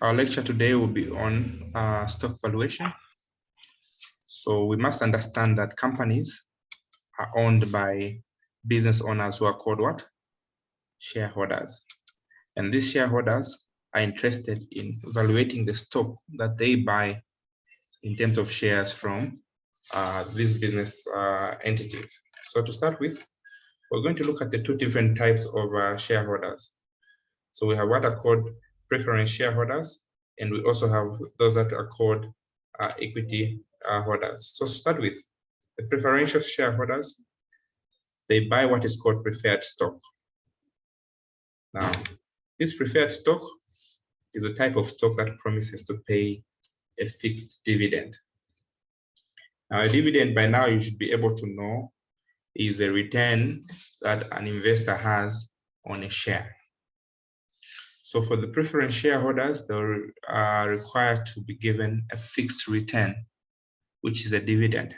Our lecture today will be on stock valuation. So we must understand that companies are owned by business owners who are called what? Shareholders. And these shareholders are interested in evaluating the stock that they buy in terms of shares from these business entities. So to start with, we're going to look at the two different types of shareholders. So we have what are called preference shareholders, and we also have those that are called equity holders. So to start with, the preferential shareholders, they buy what is called preferred stock. Now, this preferred stock is a type of stock that promises to pay a fixed dividend. Now, a dividend, by now you should be able to know, is a return that an investor has on a share. So for the preference shareholders, they are required to be given a fixed return, which is a dividend,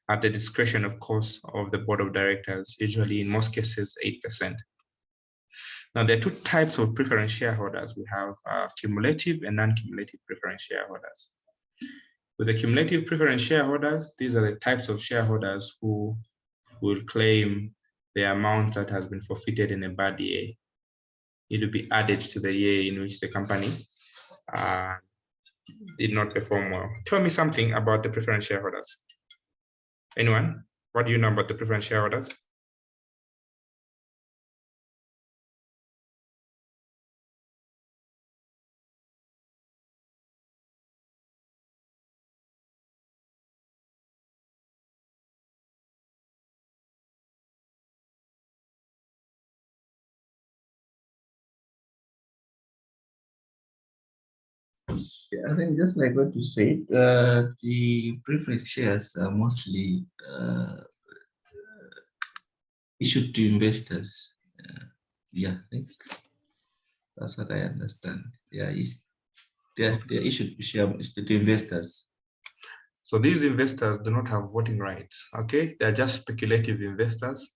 at the discretion, of course, of the board of directors, usually in most cases 8%. Now, there are two types of preference shareholders. We have cumulative and non-cumulative preference shareholders. With the cumulative preference shareholders, these are the types of shareholders who will claim the amount that has been forfeited in a bad year. It will be added to the year in which the company did not perform well. Tell me something about the preference shareholders. Anyone? What do you know about the preference shareholders? Yeah, I think just like what you said, the preference shares are mostly issued to investors. Yeah, I think that's what I understand. Yeah, they're issued to investors. So these investors do not have voting rights, okay? They're just speculative investors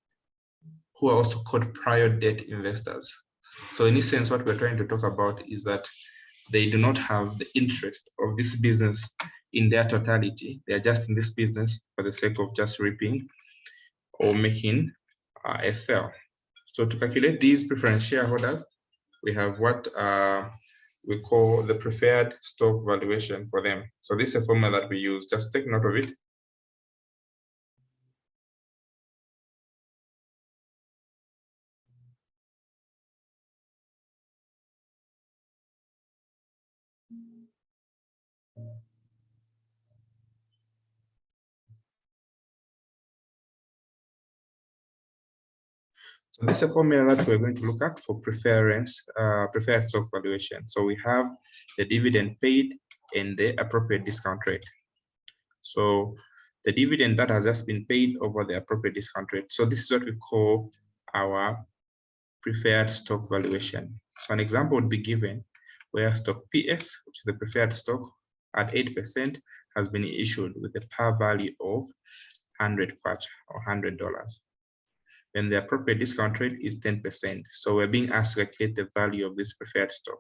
who are also called prior debt investors. So in this sense, what we're trying to talk about is that they do not have the interest of this business in their totality. They're just in this business for the sake of just reaping or making a sale. So to calculate these preference shareholders, we have what we call the preferred stock valuation for them. So this is a formula that we use. Just take note of it. So this is a formula that we're going to look at for preferred stock valuation. So we have the dividend paid and the appropriate discount rate. So the dividend that has just been paid over the appropriate discount rate. So this is what we call our preferred stock valuation. So an example would be given where stock PS, which is the preferred stock at 8%, has been issued with a par value of 100 kwacha or $100. Then the appropriate discount rate is 10%. So we're being asked to calculate the value of this preferred stock.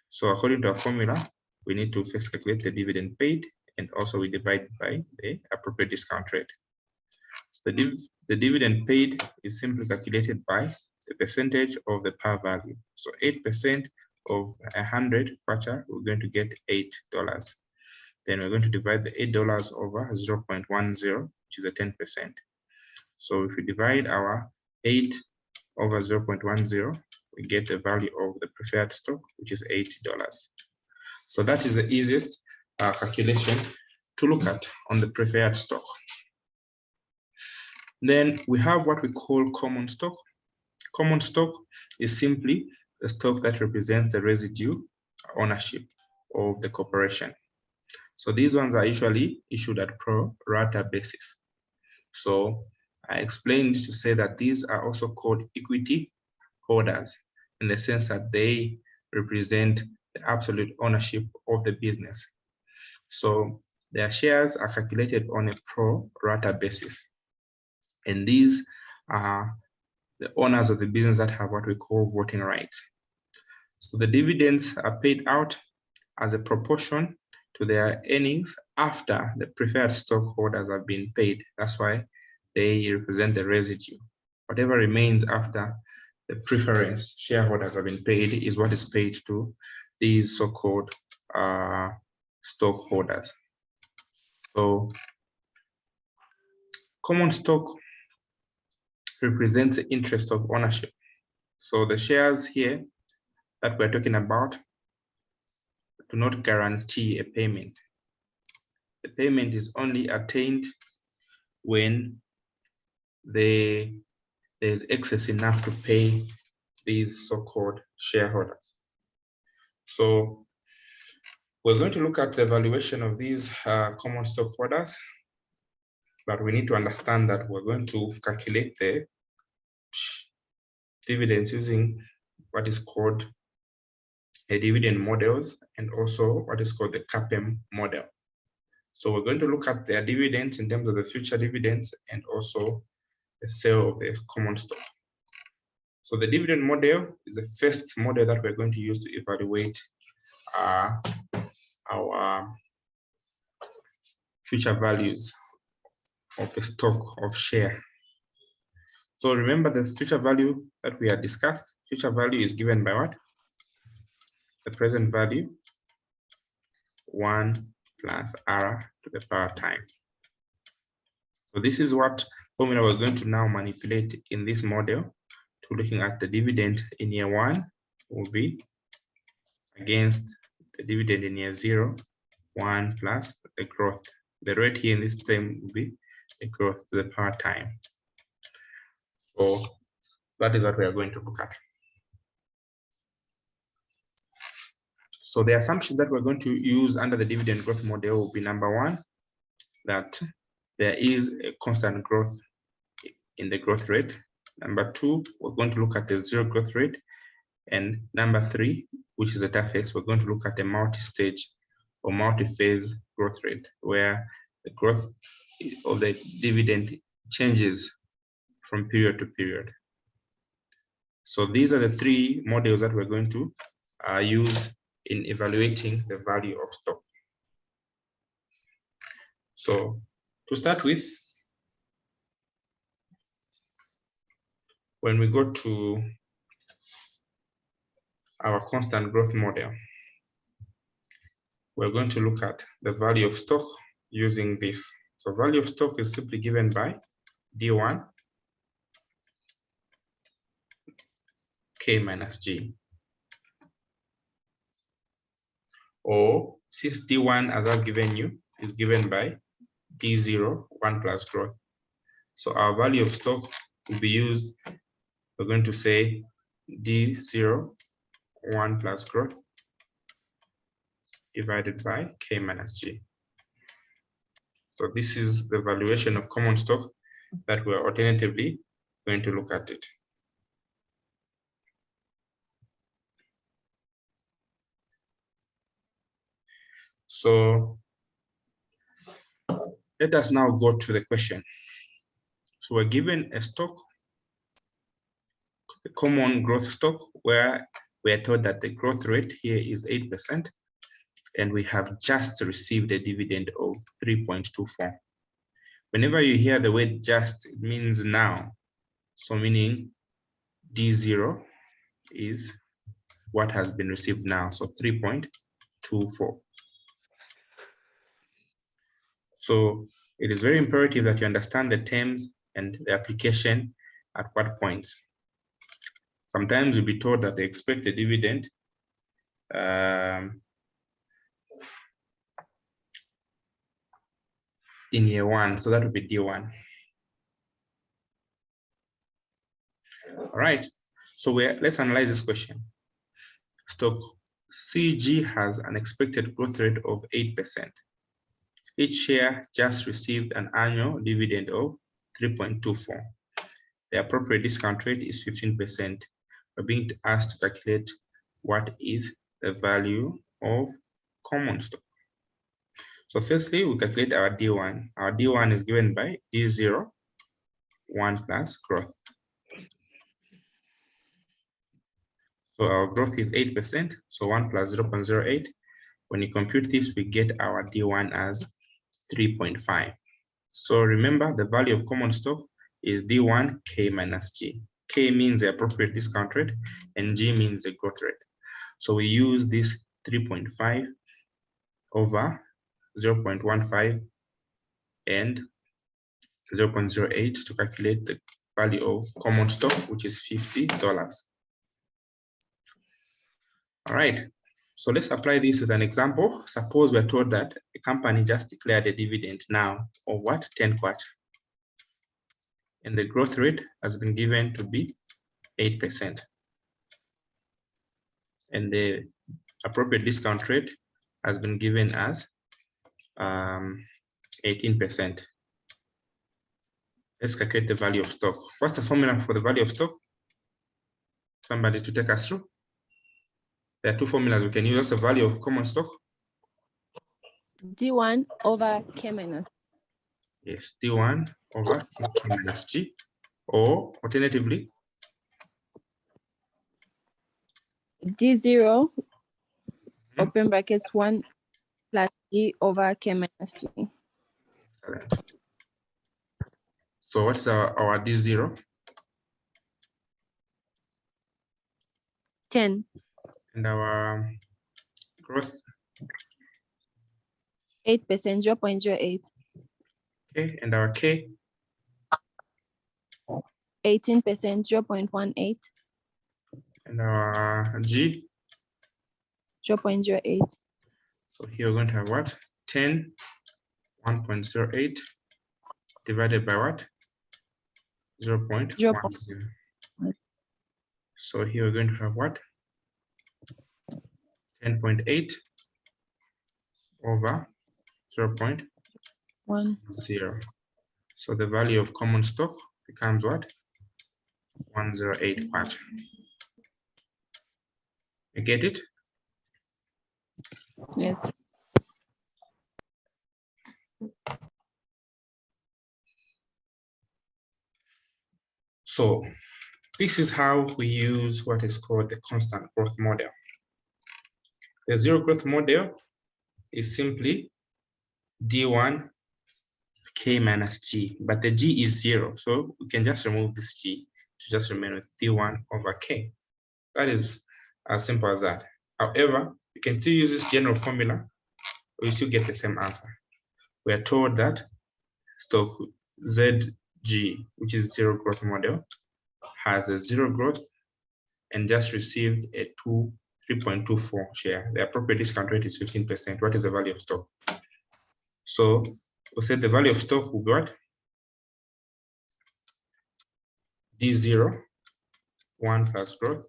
So according to our formula, we need to first calculate the dividend paid, and also we divide by the appropriate discount rate. So the dividend paid is simply calculated by the percentage of the par value. So 8% of 100 kwacha, we're going to get $8. Then we're going to divide the $8 over 0.10, which is a 10%. So if we divide our 8 over 0.10, we get the value of the preferred stock, which is $80. So that is the easiest calculation to look at on the preferred stock. Then we have what we call common stock. Common stock is simply the stock that represents the residue ownership of the corporation. So these ones are usually issued at pro rata basis. So I explained to say that these are also called equity holders in the sense that they represent the absolute ownership of the business. So their shares are calculated on a pro rata basis. And these are the owners of the business that have what we call voting rights. So the dividends are paid out as a proportion to their earnings after the preferred stockholders have been paid. That's why they represent the residue. Whatever remains after the preference shareholders have been paid is what is paid to these so-called stockholders. So common stock represents the interest of ownership. So the shares here that we're talking about do not guarantee a payment. The payment is only attained when there's excess enough to pay these so-called shareholders. So we're going to look at the valuation of these common stockholders, but we need to understand that we're going to calculate the dividends using what is called a dividend models and also what is called the CAPM model. So we're going to look at their dividends in terms of the future dividends and also the sale of the common stock. So the dividend model is the first model that we're going to use to evaluate our future values of a stock of share. So remember the future value that we had discussed. Future value is given by what? The present value 1 plus R to the power time. So this is what formula we're going to now manipulate in this model to looking at the dividend in year 1 will be against the dividend in year 0, 1 plus the growth. The rate here in this term will be the growth to the power time. So that is what we are going to look at. So the assumption that we're going to use under the dividend growth model will be number 1, that there is a constant growth in the growth rate. Number 2, we're going to look at the zero growth rate. And number 3, which is the toughest, we're going to look at a multi-stage or multi-phase growth rate, where the growth of the dividend changes from period to period. So these are the 3 models that we're going to use in evaluating the value of stock. So to start with, when we go to our constant growth model, we're going to look at the value of stock using this. So value of stock is simply given by D1 K minus G. Or since D1, as I've given you, is given by D0, 1 plus growth. So our value of stock will be used, we're going to say D0, 1 plus growth divided by K minus G. So this is the valuation of common stock that we're alternatively going to look at it. So let us now go to the question. So we're given a stock, a common growth stock, where we are told that the growth rate here is 8%, and we have just received a dividend of 3.24. Whenever you hear the word just, it means now. So meaning D0 is what has been received now, so 3.24. So it is very imperative that you understand the terms and the application at what points. Sometimes you'll be told that they expect a dividend in year 1, so that would be D1. All right, so let's analyze this question. Stock CG has an expected growth rate of 8%. Each share just received an annual dividend of 3.24. The appropriate discount rate is 15%. We're being asked to calculate what is the value of common stock. So firstly, we calculate our D1. Our D1 is given by D0, 1 plus growth. So our growth is 8%, so 1 plus 0.08 When you compute this, we get our D1 as 3.5. So remember, the value of common stock is D1 K minus G. K means the appropriate discount rate, and G means the growth rate. So we use this 3.5 over 0.15 and 0.08 to calculate the value of common stock, which is $50. All right, so let's apply this with an example. Suppose we're told that a company just declared a dividend now of what? 10 kwacha. And the growth rate has been given to be 8%. And the appropriate discount rate has been given as 18%. Let's calculate the value of stock. What's the formula for the value of stock? Somebody to take us through. There are two formulas we can use. What's the value of common stock? D1 over K minus. Yes, D1 over K minus G. Or alternatively, D0 open brackets 1 plus G over K minus G. excellent. So what's our D0? 10. And our growth? 8%, 0.08. Okay, and our K? 18%, 0.18. And our G? 0.08. So here we're going to have what? 10, 1.08 divided by what? 0.10. So here we're going to have what? 10.8 over 0.10. So the value of common stock becomes what? 108 kwacha. You get it? Yes. So this is how we use what is called the constant growth model. The zero growth model is simply D1 K minus G, but the G is 0. So we can just remove this G to just remain with D1 over K. That is as simple as that. However, you can still use this general formula, or you still get the same answer. We are told that stock ZG, which is zero growth model, has a zero growth and just received a 3.24 share. The appropriate discount rate is 15%. What is the value of stock? So we said the value of stock will be what? D0, 1 plus growth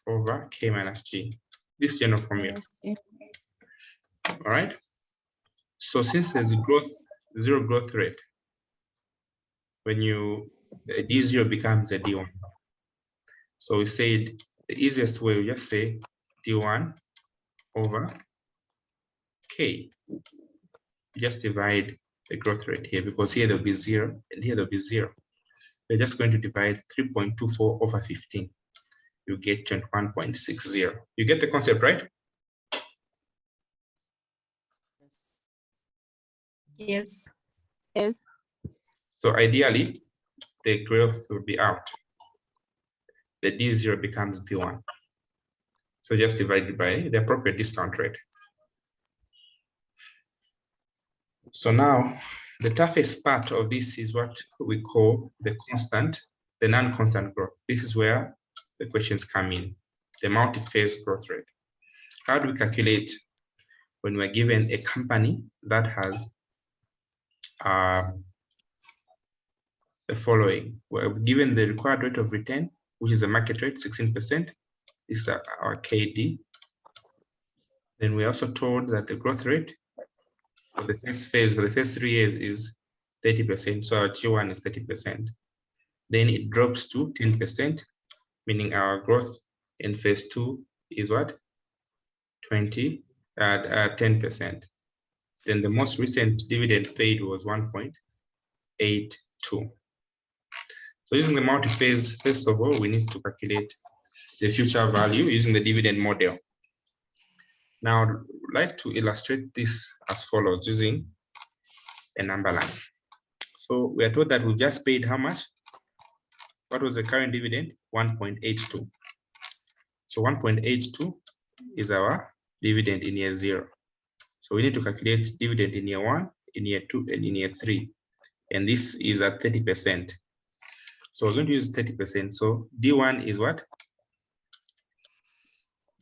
over K minus G. This general formula. Okay. All right. So since there's zero growth rate, when the D0 becomes a D1. So we said the easiest way, we just say D1 over K. Just divide the growth rate here, because here there'll be 0 and here there'll be 0. We're just going to divide 3.24 over 15. You get 21.60. You get the concept, right? Yes. Yes. So ideally, the growth will be out. The D0 becomes D1. So just divide it by the appropriate discount rate. So now the toughest part of this is what we call the non-constant growth. This is where the questions come in, the multi-phase growth rate. How do we calculate when we're given a company that has the following? We're given the required rate of return, which is the market rate, 16%. This is our KD. Then we're also told that the growth rate for the first phase, for the first 3 years, is 30%. So our G1 is 30%. Then it drops to 10%, meaning our growth in phase 2 is what? 10%. Then the most recent dividend paid was 1.82. So using the multi-phase, first of all, we need to calculate the future value using the dividend model. Now, I'd like to illustrate this as follows using a number line. So we are told that we've just paid how much? What was the current dividend? 1.82. So 1.82 is our dividend in year 0. So we need to calculate dividend in year 1, in year 2, and in year 3. And this is at 30%. So we're going to use 30%. So D1 is what?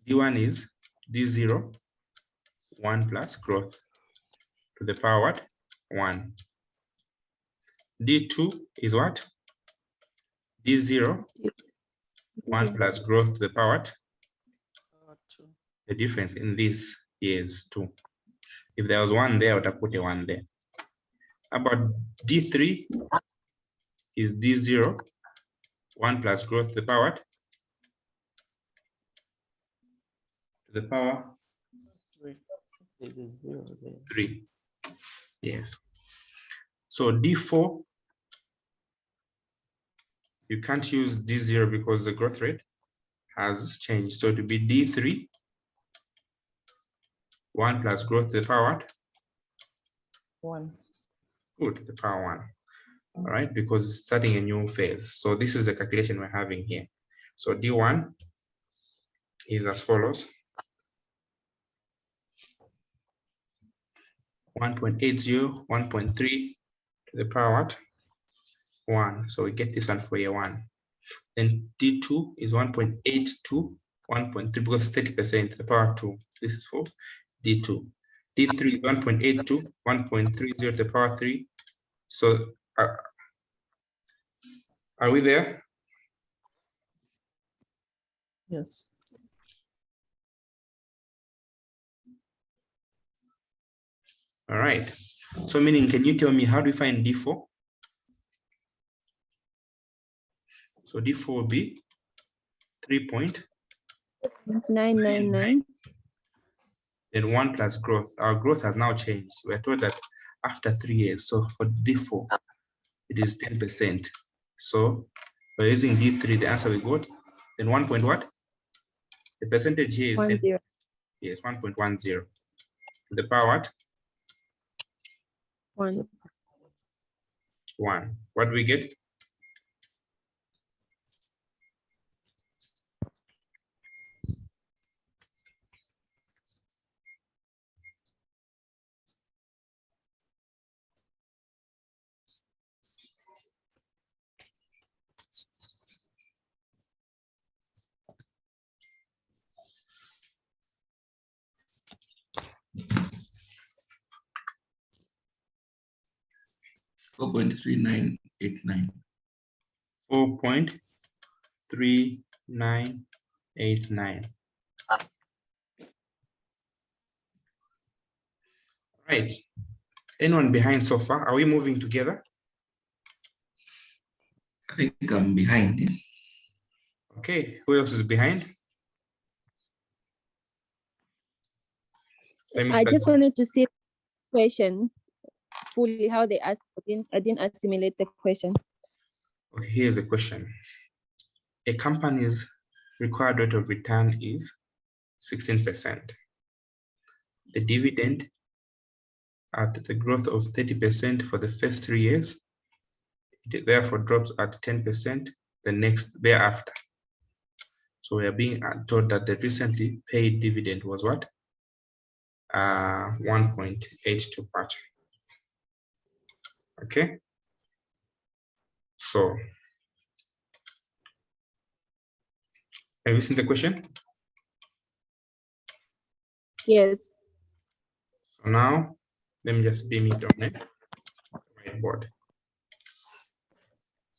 D1 is D0, 1 plus growth to the power what? 1. D2 is what? D0, 1 plus growth to the power what? The difference in these is 2. If there was 1 there, I would have put a 1 there. About D3 is D0, 1 plus growth to the power what? To the power 3. Yes. So D4, you can't use D0 because the growth rate has changed. So it will be D3, 1 plus growth to the power what? 1. Good, to the power 1. All right, because it's starting a new phase. So this is the calculation we're having here. So D1 is as follows. 1.80, 1.3 to the power what? 1. So we get this one for year 1. Then D2 is 1.82, 1.3 because it's 30% to the power 2. This is for D2. D3 is 1.82, 1.30 to the power 3. So are we there? Yes. All right. So meaning, can you tell me how do we find D4? So D4 will be 999. Then 1 plus growth. Our growth has now changed. We're told that after 3 years. So for D4, it is 10%. So we're using D3, the answer we got. Then 1 point what? The percentage here is 10. 10. Yes, 1.10. To the power what? 1. 1. What do we get? $4.3989. 4.3989. Right. Anyone behind so far? Are we moving together? I think I'm behind. Okay. Who else is behind? Let me I start. just wanted to see the question fully, how they asked. I didn't assimilate the question. Okay, here's a question. A company's required rate of return is 16%. The dividend at the growth of 30% for the first 3 years, it therefore drops at 10% the next thereafter. So we are being told that the recently paid dividend was what? 1.82 part. Okay. So have you seen the question? Yes. So now let me just beam it on the whiteboard.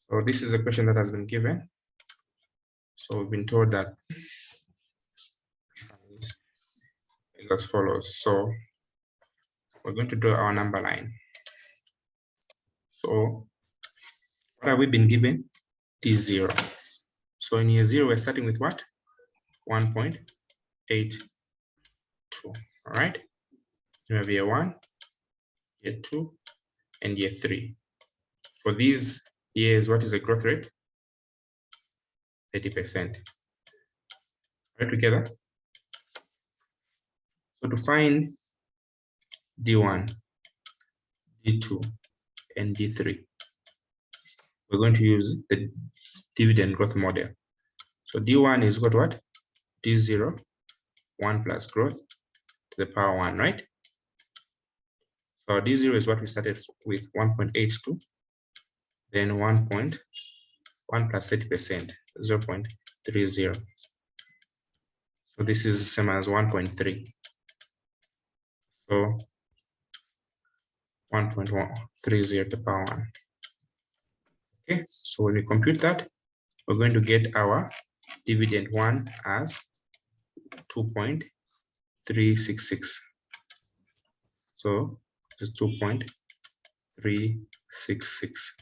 So this is a question that has been given. So we've been told that is as follows. So we're going to draw our number line. So what have we been given? D0. So in year 0, we're starting with what? 1.82. All right. We have year 1, year 2, and year 3. For these years, what is the growth rate? 30%. Right together. So to find D1, D2, and D3, we're going to use the dividend growth model. So D1 is equal to what? D0, 1 plus growth to the power 1, right? So D0 is what we started with, 1.82, then 1 plus 30%, 0.30. So this is the same as 1.3. So 1.130 to the power 1. Okay, so when we compute that, we're going to get our dividend 1 as 2.366. So this is 2.366.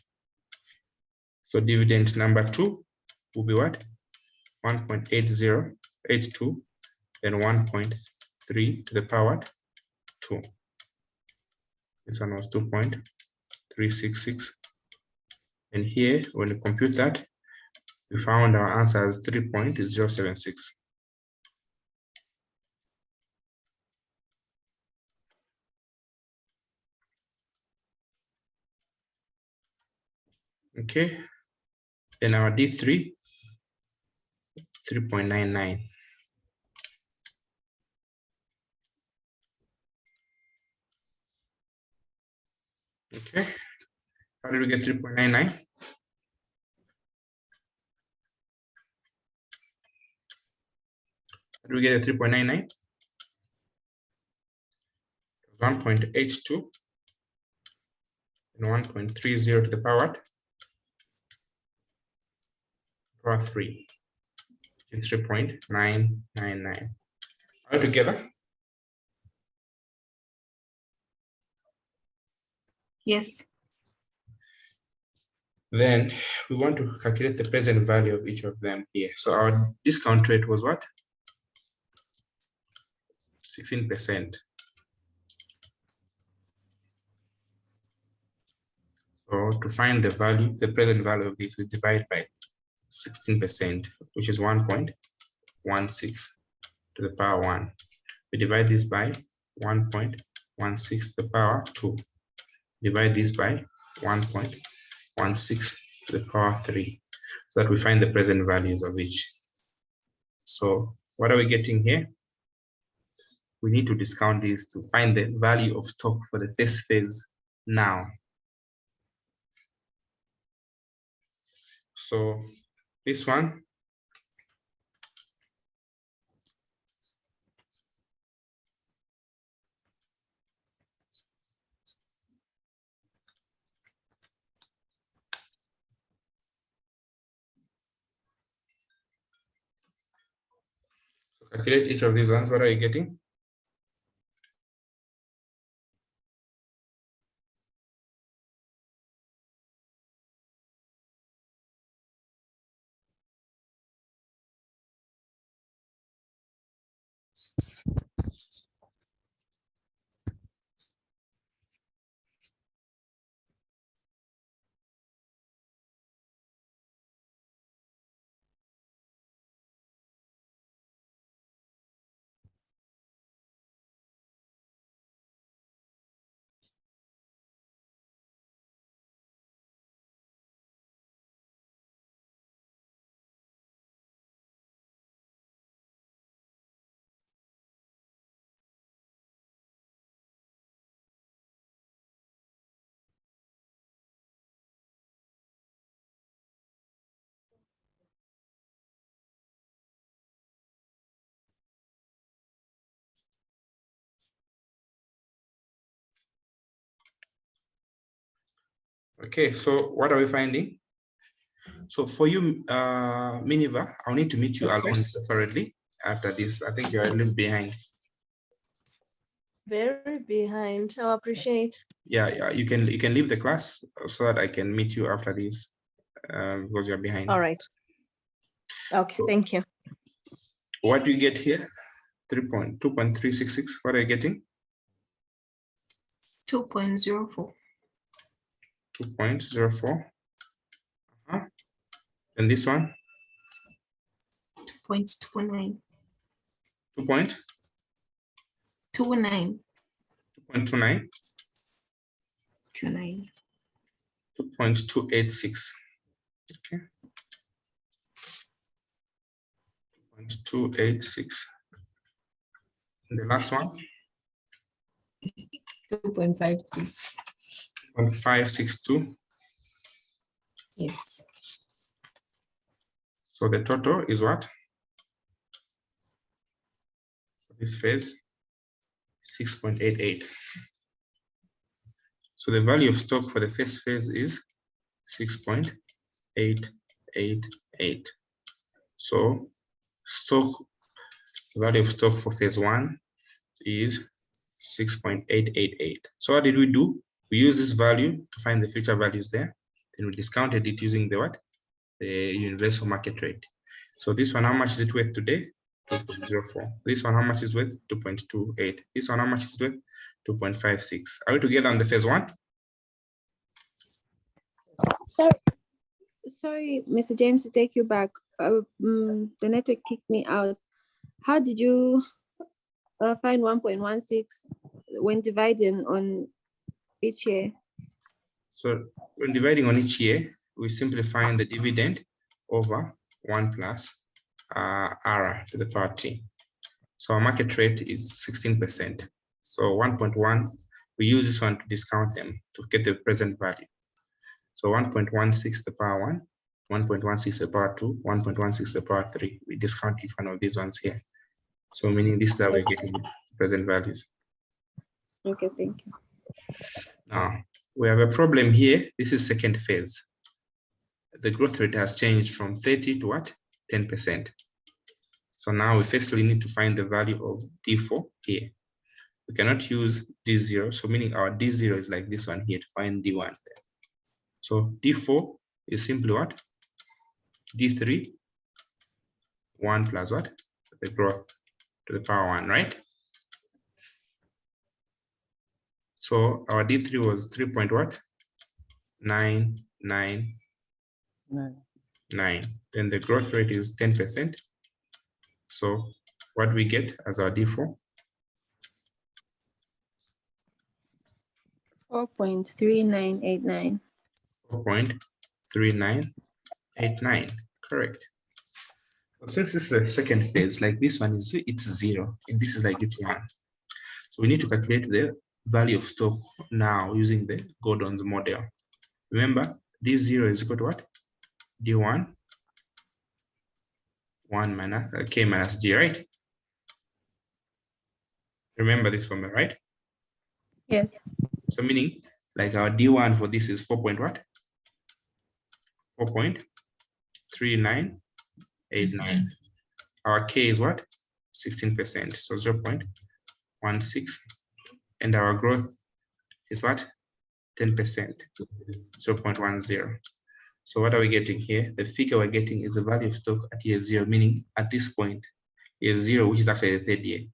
So dividend number 2 will be what? 1.8082, then 1.3 to the power 2. This one was 2.366. And here, when we compute that, we found our answer as 3.076. Okay, then our D3, 3.99. Okay, how did we get 3.99? How did we get a 3.99? 1.82 and 1.30 to the power 3. It's 3.999. All together? Yes. Then we want to calculate the present value of each of them here. So our discount rate was what? 16%. So to find the value, the present value of this, we divide by 16%, which is 1.16 to the power 1. We divide this by 1.16 to the power 2. Divide this by 1.16 to the power 3, so that we find the present values of each. So what are we getting here? We need to discount this to find the value of stock for the first phase now. So this one, so calculate each of these ones. What are you getting? Okay, so what are we finding? So for you, Miniva, I'll need to meet you alone separately after this. I think you're a little behind. Very behind. I appreciate. Yeah, you can leave the class so that I can meet you after this, because you're behind. All right. Okay, thank you. What do you get here? 2.366. What are you getting? 2.04. 2.04. And this one? 2.29. 2.29. 29. 2.29, 29. 2.286. Okay. 2.286. And the last one, 2.52. 0.562. Yes. So the total is what? For this phase, 6.88. So the value of stock for the first phase is 6.888. So stock value of stock for phase 1 is 6.888. So what did we do? We use this value to find the future values there. Then we discounted it using the what? The universal market rate. So this one, how much is it worth today? 2.04. This one, how much is worth? 2.28. This one, how much is worth? 2.56. Are we together on the phase 1? Sorry, Mr. James, to take you back. The network kicked me out. How did you find 1.16 when dividing on each year? So when dividing on each year, we simply find the dividend over 1 plus R to the power T. So our market rate is 16%. So 1.1, we use this one to discount them to get the present value. So 1.16 to the power 1, 1.16 to the power 2, 1.16 to the power 3. We discount each one of these ones here. So meaning this is how we're getting the present values. Okay, thank you. Now, we have a problem here. This is second phase. The growth rate has changed from 30 to what? 10%. So now we firstly need to find the value of D4 here. We cannot use D0, so meaning our D0 is like this one here to find D1. So D4 is simply what? D3, 1 plus what? The growth to the power 1, right? So our D3 was 3.999. Then the growth rate is 10%. So what we get as our D4? 4.3989. 4.3989, correct. So since this is a second phase, like this one is it's 0, and this is like it's 1. So we need to calculate the value of stock now using the Gordon's model. Remember, D0 is equal to what? D1, 1 minus K minus G, right? Remember this formula, right? Yes. So meaning, like our D1 for this is 4 point what? 4.3989. Our K is what? 16%, so 0.16. And our growth is what? 10%, 0.10. So what are we getting here? The figure we're getting is the value of stock at year 0, meaning at this point, year 0, which is actually the third year.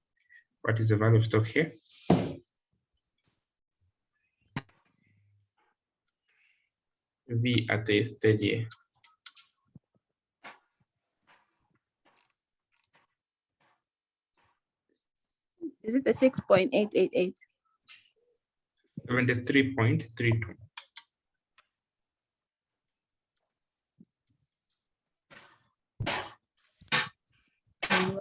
What is the value of stock here? V at the third year. Is it the 6.888? 73.32. Um,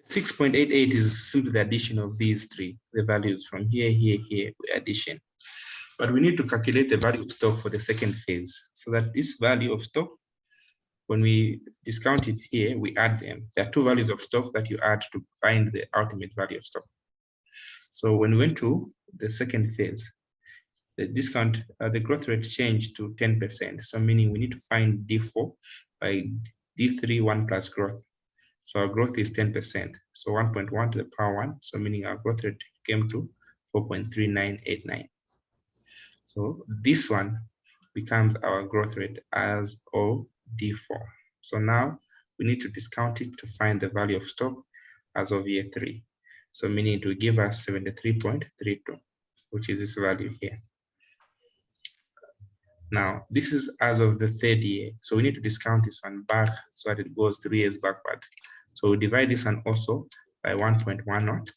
6.88 is simply the addition of these three, the values from here, here, here, addition. But we need to calculate the value of stock for the second phase, so that this value of stock, when we discount it here, we add them. There are two values of stock that you add to find the ultimate value of stock. So when we went to the second phase, the discount, the growth rate changed to 10%. So meaning we need to find D4 by D3 1 plus growth. So our growth is 10%. So 1.1 to the power 1. So meaning our growth rate came to 4.3989. So this one becomes our growth rate as of D4. So now we need to discount it to find the value of stock as of year 3. So meaning it will give us 73.32, which is this value here. Now, this is as of the third year. So we need to discount this one back so that it goes 3 years backward. So we divide this one also by 1.106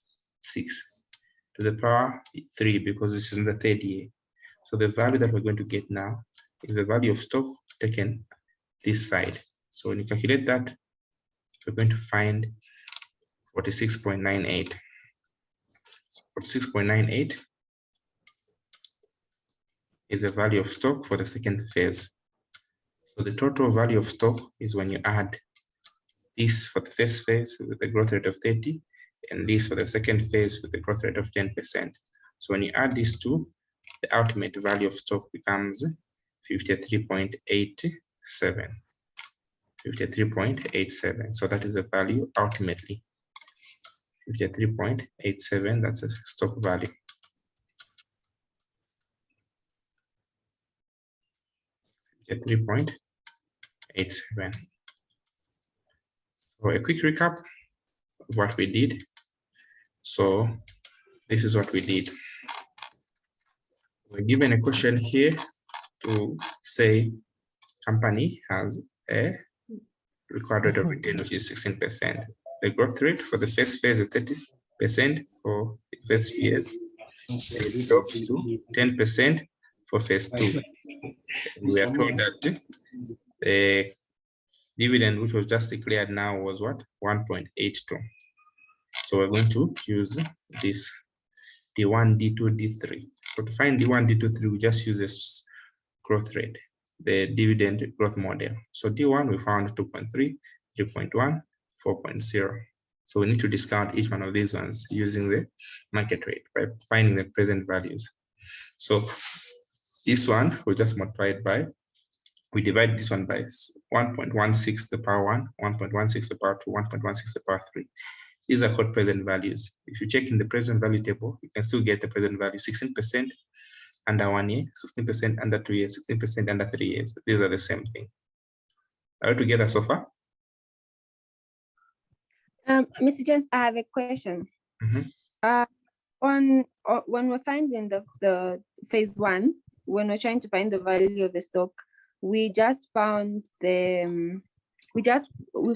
to the power 3 because this is in the third year. So the value that we're going to get now is the value of stock taken this side. So when you calculate that, we're going to find 46.98. So 46.98 is the value of stock for the second phase. So the total value of stock is when you add this for the first phase with the growth rate of 30 and this for the second phase with the growth rate of 10%. So when you add these two, the ultimate value of stock becomes 53.87. 53.87. So that is the value ultimately. 53.87, that's a stock value. 53.87. So a quick recap of what we did. So this is what we did. We're given a question here to say company has a required rate of return, which is 16%. The growth rate for the first phase is 30% for the first years. It drops to 10% for phase 2. And we are told that the dividend, which was just declared now, was what? 1.82. So we're going to use this D1, D2, D3. So to find D1, D2, D3, we just use this growth rate, the dividend growth model. So D1, we found 2.3, 3.1, 4.0. So we need to discount each one of these ones using the market rate by finding the present values. So this one, we just multiply it by, we divide this one by 1.16 to the power 1, 1.16 to the power 2, 1.16 to the power 3. These are called present values. If you check in the present value table, you can still get the present value 16% under 1 year, 16% under 2 years, 16% under 3 years. These are the same thing. Are we together so far? Mr. James, I have a question. When we're finding the phase 1, when we're trying to find the value of the stock, we just found the we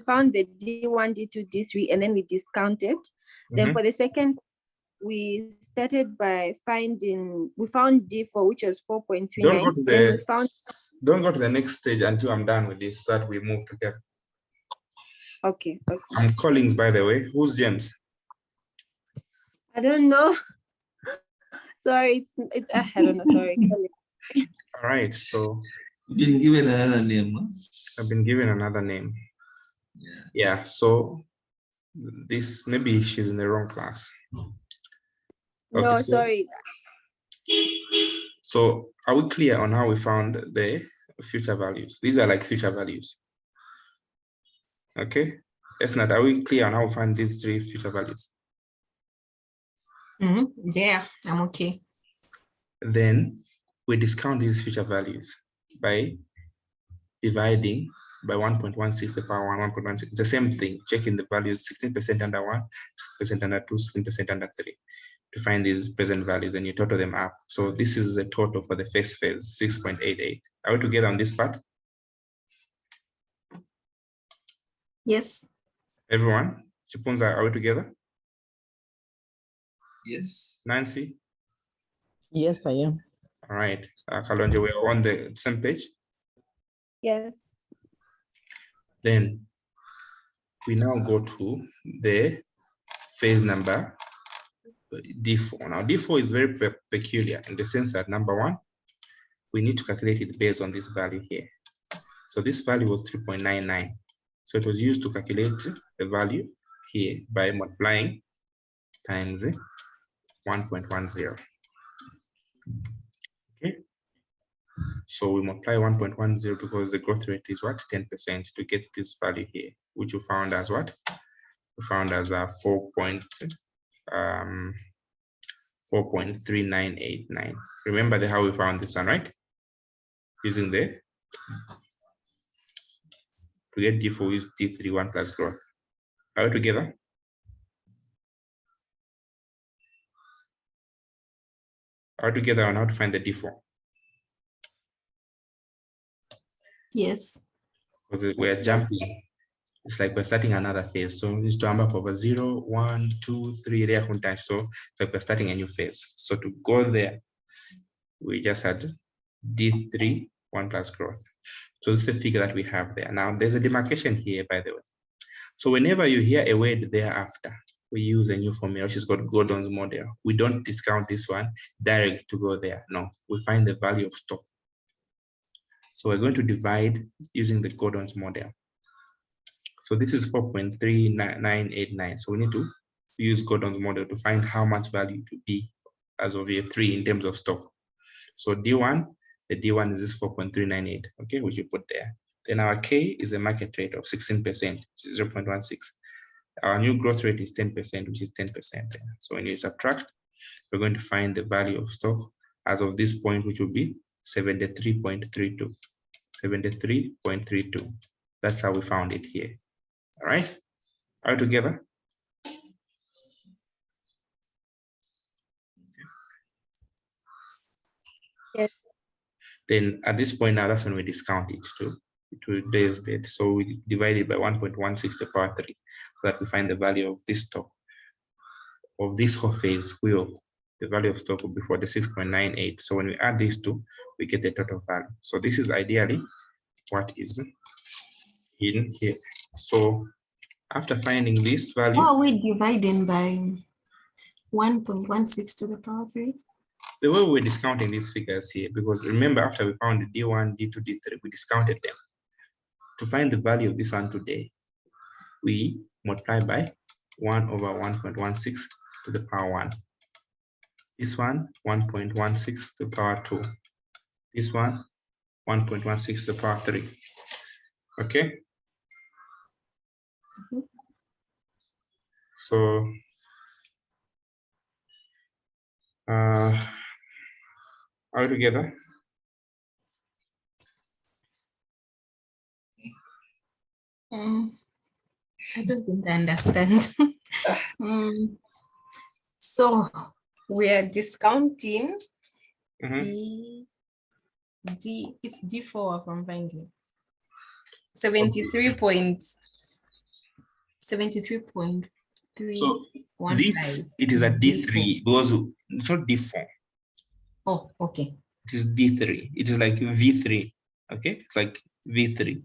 found the D1, D2, D3, and then we discounted. Then for the second, we started by we found D4, which was 4.29. Don't go to the next stage until I'm done with this, so that we move together. Okay. I'm Collins, by the way. Who's James? I don't know. Sorry, I don't know. Sorry. All right, so You've been given another name, huh? I've been given another name. Yeah, so this, maybe she's in the wrong class. Okay, No, sorry. So are we clear on how we found the future values? These are like future values. Okay, that's not, are we clear on how we find these 3 future values? Yeah, I'm okay. Then we discount these future values by dividing by 1.16 to the power 1, 1.16. It's the same thing, checking the values 16% under 1, 16% under 2, 16% under 3 to find these present values, and you total them up. So this is the total for the first phase, 6.88. Are we together on this part? Yes. Everyone? Chipunza, are we together? Yes. Nancy? Yes, I am. All right. Kalonje, we're on the same page. Yes. Then we now go to the phase number D4. Now D4 is very peculiar in the sense that, number 1, we need to calculate it based on this value here. So this value was 3.99. So it was used to calculate the value here by multiplying times 1.10. Okay. So we multiply 1.10 because the growth rate is what? 10% to get this value here, which we found as what? We found as a 4.3989. Remember how we found this one, right? Using the, to get D4, we use D3, 1 plus growth. Are we together? Are we together on how to find the D4? Yes. Because we are jumping it's like we're starting another phase. So it's to number over 0, 1, 2, 3 there. So it's like we're starting a new phase. So to go there, we just had D3, 1 plus growth. So this is a figure that we have there. Now there's a demarcation here, by the way. So whenever you hear a word thereafter, we use a new formula, which is called Gordon's model. We don't discount this one direct to go there. No, we find the value of stock. So we're going to divide using the Gordon's model. So this is 4.39989. So we need to use Gordon's model to find how much value to be as of year 3 in terms of stock. So D1, the D1 is this 4.398, okay, which we put there. Then our K is a market rate of 16%, 0.16. Our new growth rate is 10%, which is 10% there. So when you subtract, we're going to find the value of stock as of this point, which will be 73.32. 73.32. That's how we found it here. All right, are we together? Yes. Then at this point now, that's when we discount it to today's date. So we divide it by 1.16 to the power 3, so that we find the value of this stock of this whole phase. The value of stock will be 46.98. So when we add these two, we get the total value. So this is ideally what is in here. So after finding this value, How are we dividing by 1.16 to the power 3? the way we're discounting these figures here, because remember after we found the D1, D2, D3, we discounted them. To find the value of this one today, we multiply by 1 over 1.16 to the power 1. This one, 1.16 to the power 2. This one, 1.16 to the power 3. Okay? So, are we together? I don't think I understand. So we are discounting it's D4 from finding 73.3. So this, it is a D3 because it's not D4. Oh, okay. It is D3. It is like V3. Okay, it's like V3.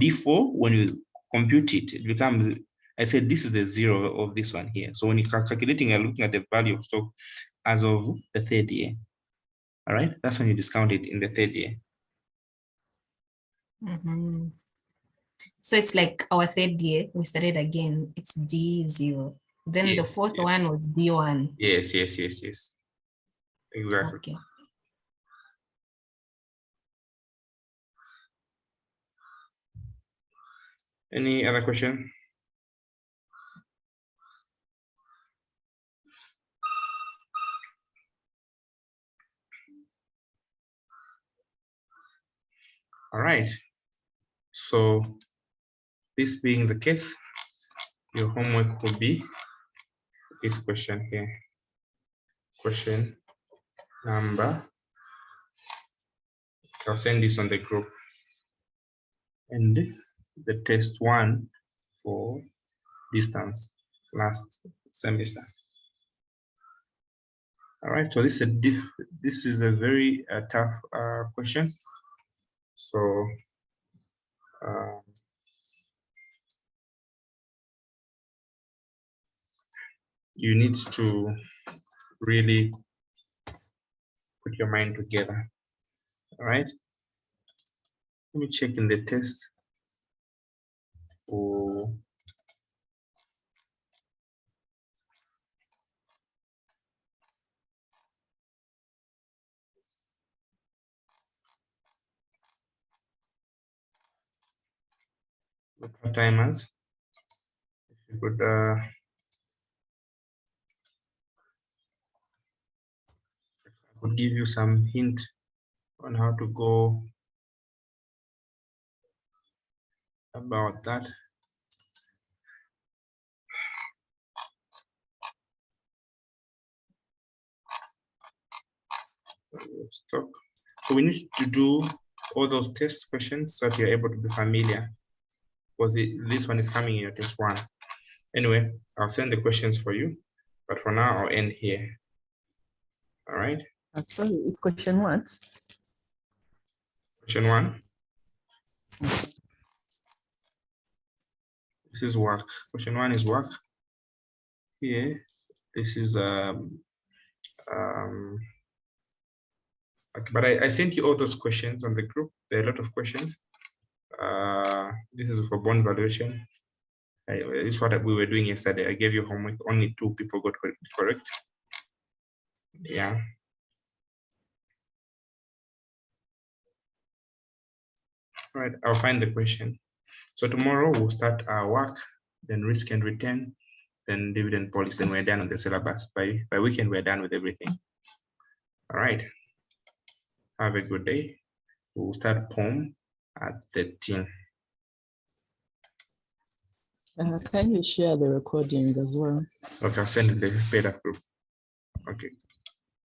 D4, when you compute it, it becomes, I said this is the 0 of this one here. So when you're calculating, you're looking at the value of stock as of the 3rd year. All right, that's when you discount it in the 3rd year. So it's like our 3rd year, we started again, it's D0. Then the 4th one was D1. Yes. Exactly. Okay. Any other question? All right. So this being the case, your homework will be this question here. Question number, I'll send this on the group. And the test 1 for distance last semester. All right, so this is a very tough question. So you need to really put your mind together. All right, let me check in the test for the part-timers. If you could give you some hint on how to go about that. Stock. So we need to do all those test questions so that you're able to be familiar Was it this one is coming in your test one? Anyway, I'll send the questions for you, but for now I'll end here. All right. Sorry, it's question one. Question one. This is work. Question one is work. Here, this is okay, but I sent you all those questions on the group. There are a lot of questions. This is for bond valuation. This is what we were doing yesterday. I gave you homework. Only 2 people got correct. Yeah. All right, I'll find the question. So tomorrow we'll start our work, then risk and return, then dividend policy, and we're done on the syllabus. By weekend, we're done with everything. All right. Have a good day. We'll start POM at 13. Can you share the recording as well? Okay, I'll send in the paid up group. Okay.